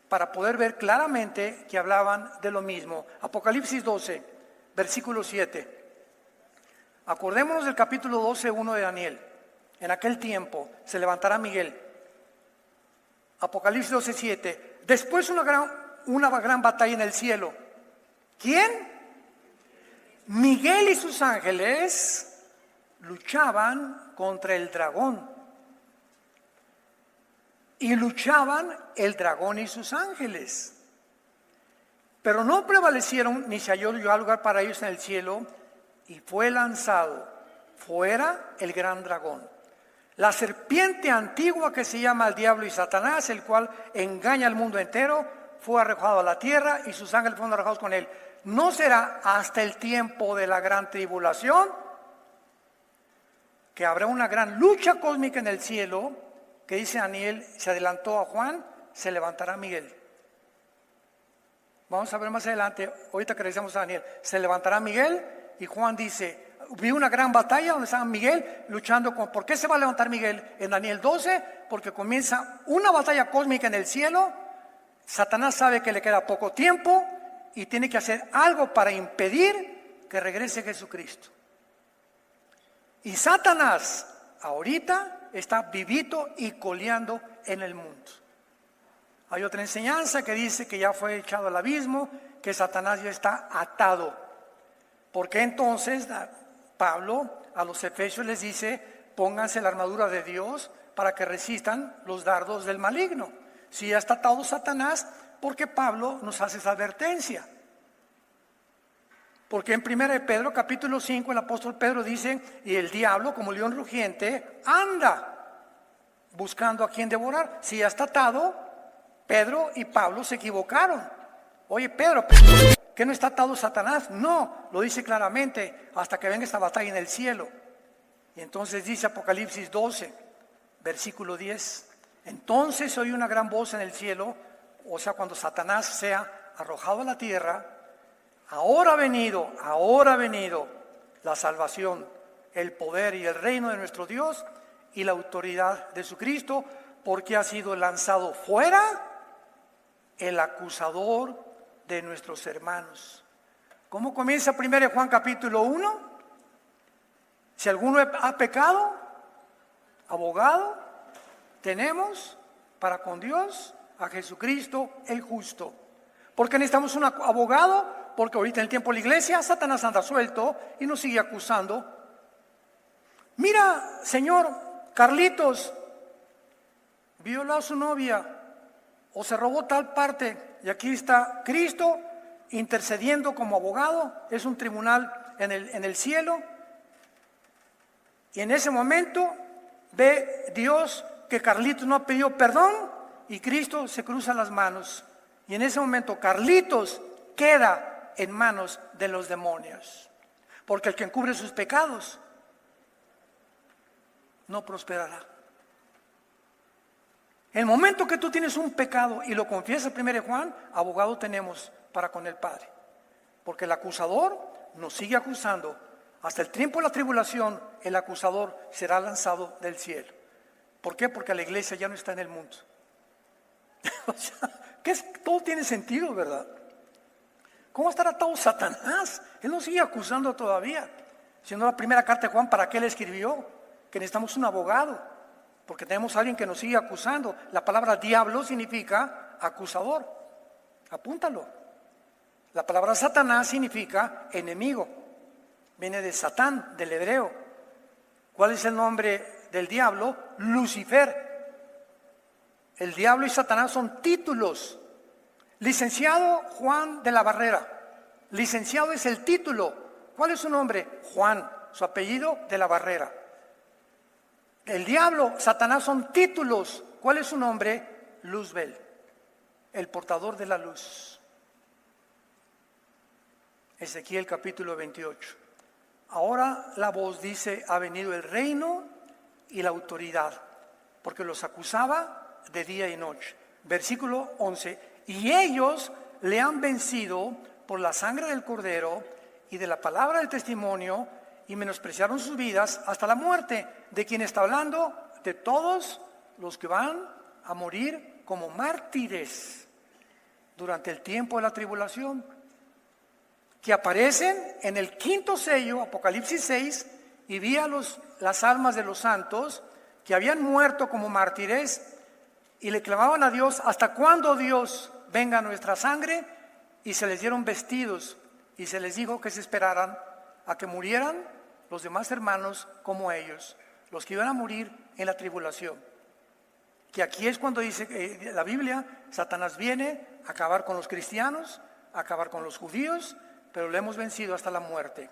para poder ver claramente que hablaban de lo mismo. Apocalipsis 12, versículo 7. Acordémonos del capítulo 12, 1 de Daniel. En aquel tiempo se levantará Miguel. Apocalipsis 12, 7. Después una gran batalla en el cielo. ¿Quién? Miguel y sus ángeles luchaban contra el dragón. Y luchaban el dragón y sus ángeles. Pero no prevalecieron, ni se halló lugar para ellos en el cielo, y fue lanzado fuera el gran dragón, la serpiente antigua que se llama el diablo y Satanás, el cual engaña al mundo entero. Fue arrojado a la tierra y sus ángeles fueron arrojados con él. No será hasta el tiempo de la gran tribulación que habrá una gran lucha cósmica en el cielo, que dice Daniel, se adelantó a Juan, se levantará Miguel. Vamos a ver más adelante, ahorita que regresamos a Daniel, se levantará Miguel, y Juan dice, vi una gran batalla donde estaba Miguel luchando con... ¿Por qué se va a levantar Miguel? En Daniel 12, porque comienza una batalla cósmica en el cielo. Satanás sabe que le queda poco tiempo y tiene que hacer algo para impedir que regrese Jesucristo. Y Satanás ahorita está vivito y coleando en el mundo. Hay otra enseñanza que dice que ya fue echado al abismo, que Satanás ya está atado. Porque entonces Pablo a los efesios les dice: pónganse la armadura de Dios para que resistan los dardos del maligno. Si ya está atado Satanás, porque Pablo nos hace esa advertencia. Porque en 1 Pedro capítulo 5 el apóstol Pedro dice: y el diablo como león rugiente anda buscando a quien devorar. Si ya está atado, Pedro y Pablo se equivocaron. Oye, Pedro, ¿que no está atado Satanás? No, lo dice claramente: hasta que venga esta batalla en el cielo. Y entonces dice Apocalipsis 12, versículo 10: entonces oí una gran voz en el cielo, o sea, cuando Satanás sea arrojado a la tierra: ahora ha venido la salvación, el poder y el reino de nuestro Dios y la autoridad de su Cristo, porque ha sido lanzado fuera el acusador de nuestros hermanos. ¿Cómo comienza 1 Juan capítulo 1? Si alguno ha pecado, abogado tenemos para con Dios a Jesucristo el justo. ¿Por qué necesitamos un abogado? Porque ahorita en el tiempo de la iglesia Satanás anda suelto y nos sigue acusando. Mira, señor Carlitos, violó a su novia o se robó tal parte, y aquí está Cristo intercediendo como abogado. Es un tribunal en el cielo, y en ese momento ve Dios que Carlitos no ha pedido perdón y Cristo se cruza las manos, y en ese momento Carlitos queda en manos de los demonios, porque el que encubre sus pecados no prosperará. El momento que tú tienes un pecado y lo confiesas, 1 Juan, abogado tenemos para con el Padre. Porque el acusador nos sigue acusando. Hasta el tiempo de la tribulación, el acusador será lanzado del cielo. ¿Por qué? Porque la iglesia ya no está en el mundo. O sea, todo tiene sentido, ¿verdad? ¿Cómo estará atado Satanás? Él nos sigue acusando todavía. Siendo la primera carta de Juan, ¿para qué le escribió? Que necesitamos un abogado. Porque tenemos a alguien que nos sigue acusando. La palabra diablo significa acusador. Apúntalo. La palabra Satanás significa enemigo. Viene de Satán, del hebreo. ¿Cuál es el nombre del diablo? Lucifer. El diablo y Satanás son títulos. Licenciado Juan de la Barrera. Licenciado es el título. ¿Cuál es su nombre? Juan. Su apellido, de la Barrera. El diablo, Satanás son títulos. ¿Cuál es su nombre? Luzbel, el portador de la luz. Ezequiel capítulo 28. Ahora la voz dice: ha venido el reino y la autoridad, porque los acusaba de día y noche. Versículo 11: y ellos le han vencido por la sangre del Cordero y de la palabra del testimonio, y menospreciaron sus vidas hasta la muerte. ¿De quién está hablando? De todos los que van a morir como mártires durante el tiempo de la tribulación, que aparecen en el quinto sello, Apocalipsis 6, y vi a las almas de los santos que habían muerto como mártires, y le clamaban a Dios: ¿hasta cuándo, Dios, venga nuestra sangre? Y se les dieron vestidos, y se les dijo que se esperaran a que murieran los demás hermanos como ellos, los que iban a morir en la tribulación. Que aquí es cuando dice la Biblia: Satanás viene a acabar con los cristianos, a acabar con los judíos, pero lo hemos vencido hasta la muerte.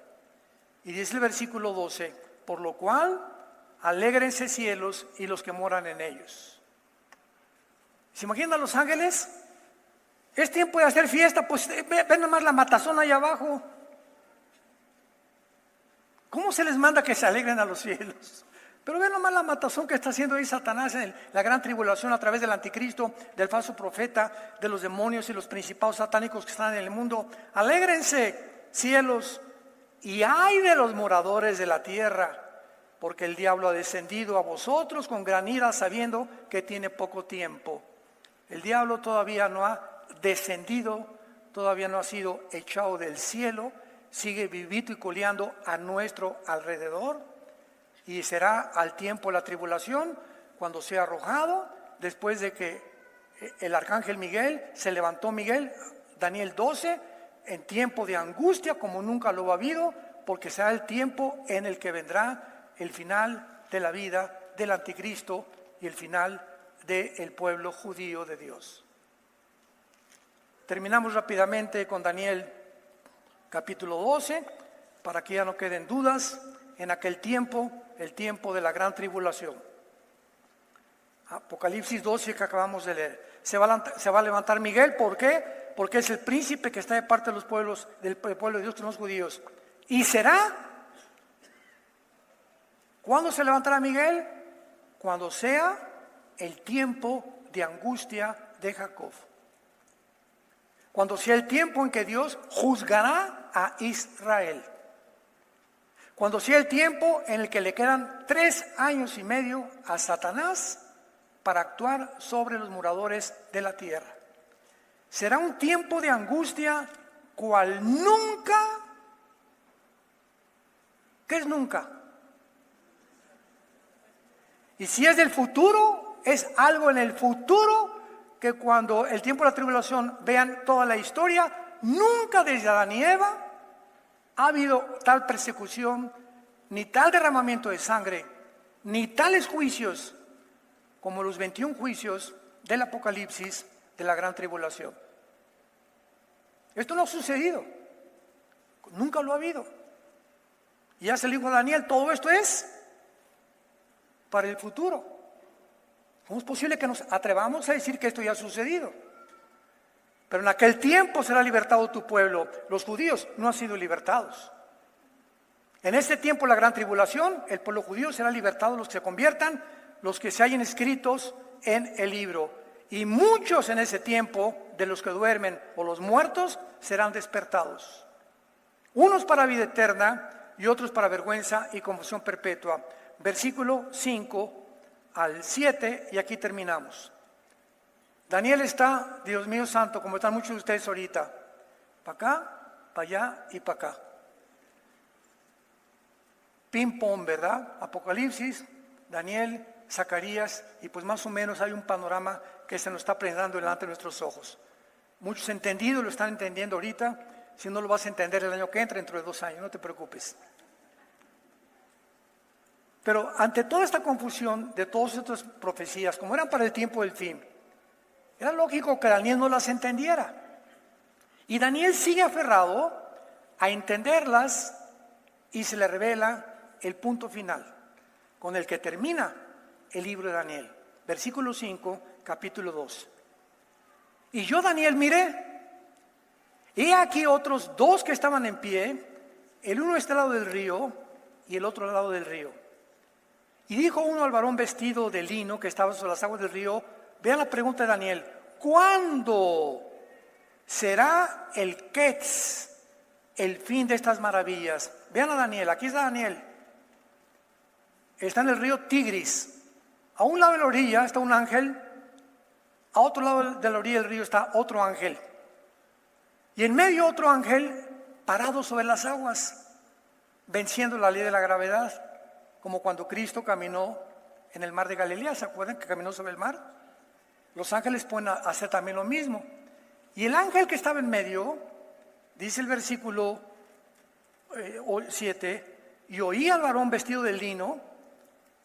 Y dice el versículo 12: por lo cual alégrense cielos y los que moran en ellos. ¿Se imaginan a los ángeles? Es tiempo de hacer fiesta, pues ven nomás la matazón allá abajo. ¿Cómo se les manda que se alegren a los cielos? Pero ven nomás la matazón que está haciendo ahí Satanás en la gran tribulación a través del anticristo, del falso profeta, de los demonios y los principados satánicos que están en el mundo. Alégrense, cielos, y ay de los moradores de la tierra, porque el diablo ha descendido a vosotros con gran ira, sabiendo que tiene poco tiempo. El diablo todavía no ha descendido, todavía no ha sido echado del cielo, sigue vivito y coleando a nuestro alrededor, y será al tiempo de la tribulación, cuando sea arrojado, después de que el arcángel Miguel, se levantó Miguel, Daniel 12, en tiempo de angustia como nunca lo ha habido, porque será el tiempo en el que vendrá el final de la vida del anticristo y el final del pueblo judío de Dios. Terminamos rápidamente con Daniel capítulo 12, para que ya no queden dudas. En aquel tiempo, el tiempo de la gran tribulación. Apocalipsis 12 que acabamos de leer. Se va a levantar Miguel, ¿por qué? Porque es el príncipe que está de parte de los pueblos, del pueblo de Dios, que son los judíos. Y será, ¿cuándo se levantará Miguel? Cuando sea el tiempo de angustia de Jacob. Cuando sea el tiempo en que Dios juzgará a Israel. Cuando sea el tiempo en el que le quedan 3 años y medio a Satanás para actuar sobre los moradores de la tierra. Será un tiempo de angustia cual nunca. ¿Qué es nunca? Y si es del futuro, es algo en el futuro que cuando el tiempo de la tribulación vean toda la historia, nunca desde Adán y Eva ha habido tal persecución, ni tal derramamiento de sangre, ni tales juicios como los 21 juicios del Apocalipsis de la gran tribulación. Esto no ha sucedido, nunca lo ha habido. Y ya se le dijo a Daniel, todo esto es para el futuro. ¿Cómo es posible que nos atrevamos a decir que esto ya ha sucedido? Pero en aquel tiempo será libertado tu pueblo. Los judíos no han sido libertados. En ese tiempo, la gran tribulación, el pueblo judío será libertado, los que se conviertan, los que se hallen escritos en el libro. Y muchos en ese tiempo, de los que duermen o los muertos, serán despertados. Unos para vida eterna y otros para vergüenza y confusión perpetua. Versículo 5 al 7, y aquí terminamos. Daniel está, Dios mío santo, como están muchos de ustedes ahorita, para acá, para allá y para acá. Ping pong, ¿verdad? Apocalipsis, Daniel, Zacarías, y pues más o menos hay un panorama que se nos está presentando delante de nuestros ojos. Muchos entendidos lo están entendiendo ahorita, si no lo vas a entender el año que entra, dentro de 2 años, no te preocupes. Pero ante toda esta confusión de todas estas profecías, como eran para el tiempo del fin, era lógico que Daniel no las entendiera. Y Daniel sigue aferrado a entenderlas y se le revela el punto final con el que termina el libro de Daniel. Versículo 5, capítulo 2. Y yo, Daniel, miré, he aquí otros 2 que estaban en pie, el uno a este lado del río y el otro al lado del río. Y dijo uno al varón vestido de lino que estaba sobre las aguas del río, vean la pregunta de Daniel, ¿cuándo será el Quetz, el fin de estas maravillas? Vean a Daniel, aquí está Daniel. Está en el río Tigris. A un lado de la orilla está un ángel, a otro lado de la orilla del río está otro ángel. Y en medio otro ángel parado sobre las aguas, venciendo la ley de la gravedad, como cuando Cristo caminó en el mar de Galilea. ¿Se acuerdan que caminó sobre el mar? Los ángeles pueden hacer también lo mismo. Y el ángel que estaba en medio, dice el versículo 7, y oí al varón vestido de lino,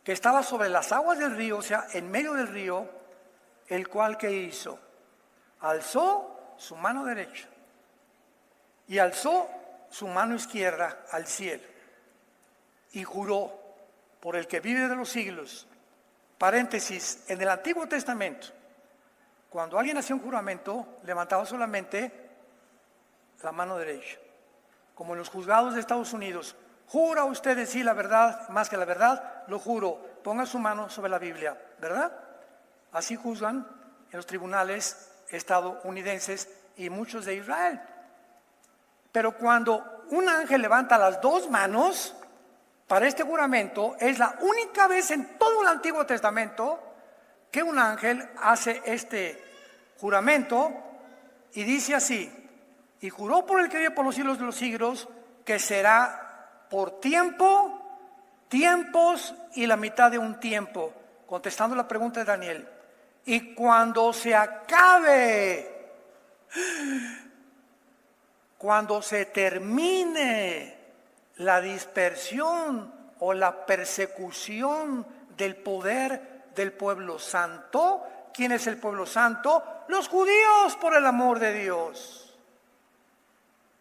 que estaba sobre las aguas del río, o sea, en medio del río, el cual que hizo, alzó su mano derecha y alzó su mano izquierda al cielo y juró por el que vive de los siglos. Paréntesis, en el Antiguo Testamento, cuando alguien hacía un juramento, levantaba solamente la mano derecha. Como en los juzgados de Estados Unidos, ¿jura usted decir la verdad más que la verdad? Lo juro. Ponga su mano sobre la Biblia, ¿verdad? Así juzgan en los tribunales estadounidenses y muchos de Israel. Pero cuando un ángel levanta las 2 manos para este juramento, es la única vez en todo el Antiguo Testamento que un ángel hace este juramento y dice así: y juró por el que vive por los siglos de los siglos que será por tiempo tiempos y la mitad de un tiempo, contestando la pregunta de Daniel. Y cuando se acabe, cuando se termine la dispersión o la persecución del poder del pueblo santo. ¿Quién es el pueblo santo? Los judíos, por el amor de Dios.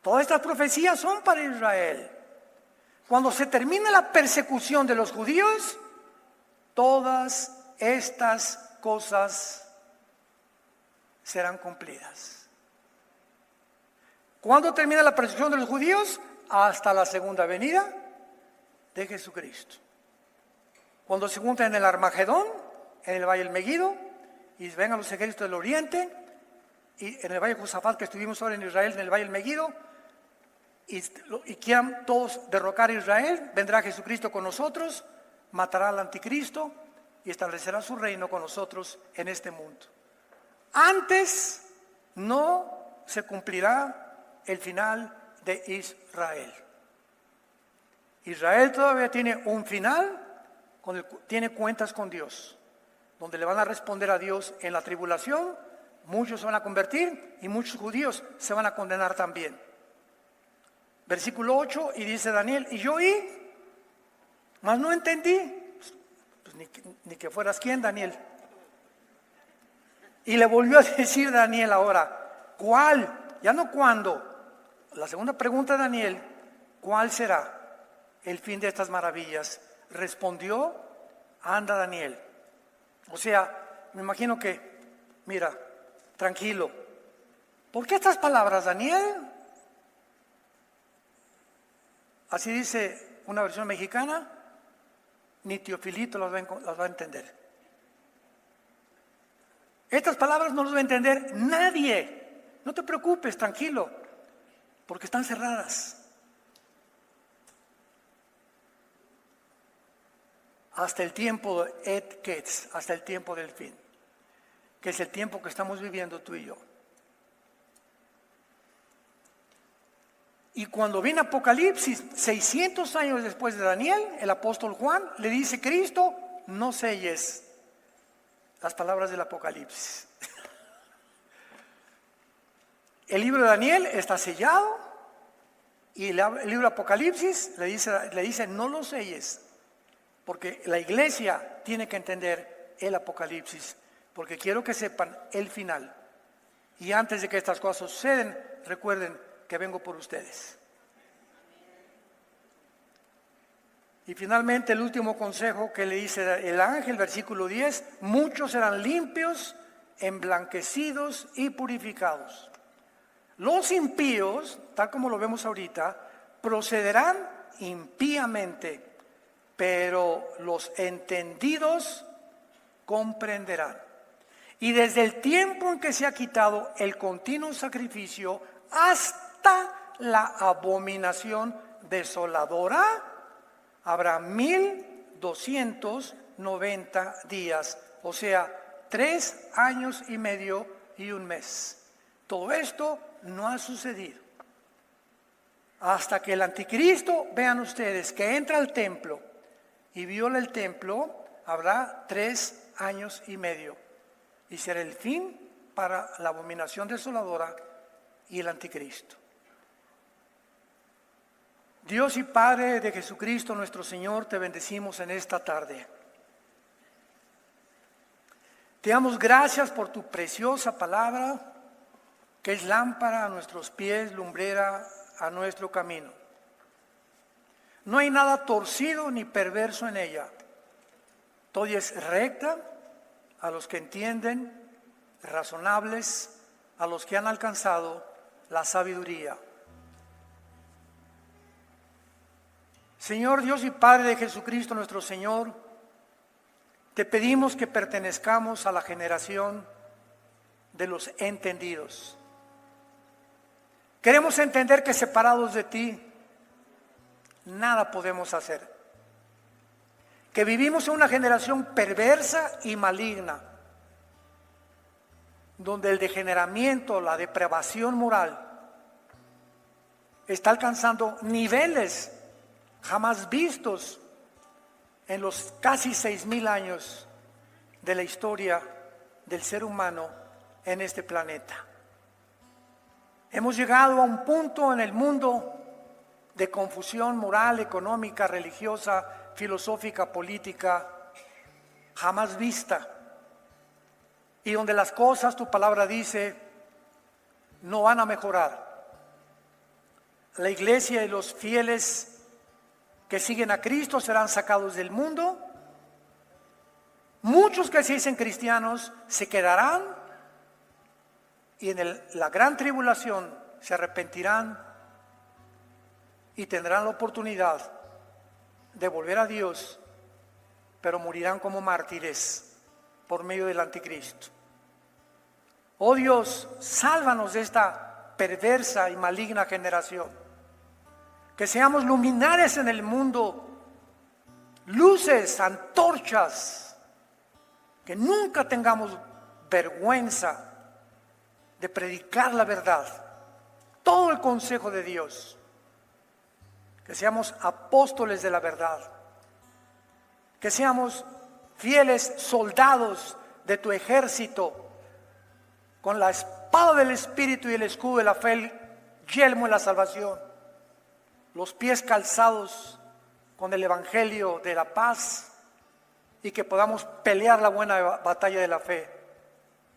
Todas estas profecías son para Israel. Cuando se termine la persecución de los judíos, todas estas cosas serán cumplidas. ¿Cuándo termina la persecución de los judíos? Hasta la segunda venida de Jesucristo. Cuando se juntan en el Armagedón, en el Valle del Megido, y vengan los ejércitos del Oriente, y en el Valle de Josafat, que estuvimos ahora en Israel, en el Valle del Megido, y quieran todos derrocar a Israel, vendrá Jesucristo con nosotros, matará al anticristo y establecerá su reino con nosotros en este mundo. Antes no se cumplirá el final de Israel. Israel todavía tiene un final, tiene cuentas con Dios, donde le van a responder a Dios en la tribulación. Muchos se van a convertir y muchos judíos se van a condenar también. Versículo 8, y dice Daniel, y yo oí, mas no entendí. Pues ni que fueras quién, Daniel. Y le volvió a decir Daniel ahora, ¿cuál? Ya no cuándo. La segunda pregunta de Daniel, ¿cuál será el fin de estas maravillas? Respondió, anda Daniel. O sea, me imagino que, mira, tranquilo. ¿Por qué estas palabras, Daniel? Así dice una versión mexicana, ni Teofilito las va a entender. Estas palabras no las va a entender nadie. No te preocupes, tranquilo, porque están cerradas. Hasta el tiempo de Et Ketz, hasta el tiempo del fin, que es el tiempo que estamos viviendo tú y yo. Y cuando viene Apocalipsis, 600 años después de Daniel, el apóstol Juan le dice, Cristo, no selles las palabras del Apocalipsis. El libro de Daniel está sellado y el libro de Apocalipsis le dice no lo selles, porque la iglesia tiene que entender el Apocalipsis, porque quiero que sepan el final. Y antes de que estas cosas suceden, recuerden que vengo por ustedes. Y finalmente el último consejo que le dice el ángel, versículo 10, muchos serán limpios, emblanquecidos y purificados. Los impíos, tal como lo vemos ahorita, procederán impíamente, pero los entendidos comprenderán. Y desde el tiempo en que se ha quitado el continuo sacrificio hasta la abominación desoladora, habrá 1290 días, o sea, 3 años y medio y un mes. Todo esto no ha sucedido. Hasta que el anticristo, vean ustedes, que entra al templo y viola el templo, habrá 3 años y medio. Y será el fin para la abominación desoladora y el anticristo. Dios y Padre de Jesucristo nuestro Señor, te bendecimos en esta tarde. Te damos gracias por tu preciosa palabra, que es lámpara a nuestros pies, lumbrera a nuestro camino. No hay nada torcido ni perverso en ella. Todo es recta a los que entienden, razonables, a los que han alcanzado la sabiduría. Señor Dios y Padre de Jesucristo nuestro Señor, te pedimos que pertenezcamos a la generación de los entendidos. Queremos entender que separados de ti, nada podemos hacer. Que vivimos en una generación perversa y maligna, donde el degeneramiento, la depravación moral, está alcanzando niveles jamás vistos en los casi 6,000 años de la historia del ser humano en este planeta. Hemos llegado a un punto en el mundo de confusión moral, económica, religiosa, filosófica, política, jamás vista. Y donde las cosas, tu palabra dice, no van a mejorar. La iglesia y los fieles que siguen a Cristo serán sacados del mundo. Muchos que se dicen cristianos se quedarán y en la gran tribulación se arrepentirán y tendrán la oportunidad de volver a Dios, pero morirán como mártires por medio del anticristo. Oh Dios, sálvanos de esta perversa y maligna generación. Que seamos luminares en el mundo, luces, antorchas, que nunca tengamos vergüenza de predicar la verdad, todo el consejo de Dios. Que seamos apóstoles de la verdad, que seamos fieles soldados de tu ejército, con la espada del Espíritu y el escudo de la fe, el yelmo de la salvación, los pies calzados con el Evangelio de la paz, y que podamos pelear la buena batalla de la fe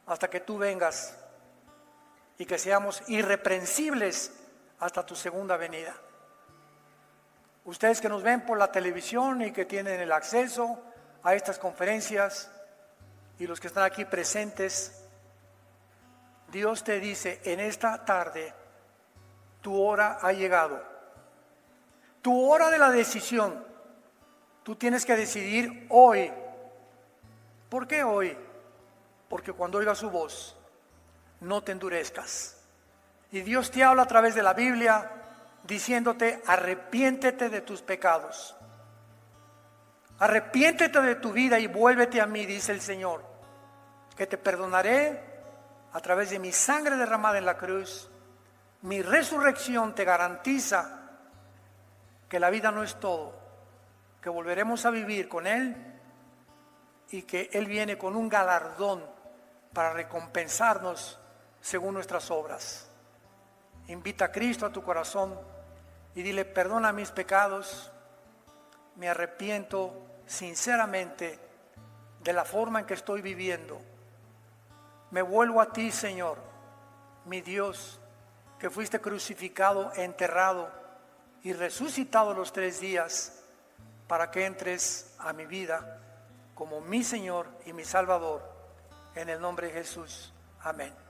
hasta que tú vengas, y que seamos irreprensibles hasta tu segunda venida. Ustedes que nos ven por la televisión y que tienen el acceso a estas conferencias, y los que están aquí presentes, Dios te dice, en esta tarde tu hora ha llegado, tu hora de la decisión. Tú tienes que decidir hoy. ¿Por qué hoy? Porque cuando oigas su voz, no te endurezcas. Y Dios te habla a través de la Biblia diciéndote, arrepiéntete de tus pecados, arrepiéntete de tu vida y vuélvete a mí, dice el Señor, que te perdonaré a través de mi sangre derramada en la cruz. Mi resurrección te garantiza que la vida no es todo, que volveremos a vivir con Él y que Él viene con un galardón para recompensarnos según nuestras obras. Invita a Cristo a tu corazón y dile, perdona mis pecados, me arrepiento sinceramente de la forma en que estoy viviendo. Me vuelvo a ti, Señor, mi Dios, que fuiste crucificado, enterrado y resucitado los 3 días para que entres a mi vida como mi Señor y mi Salvador, en el nombre de Jesús. Amén.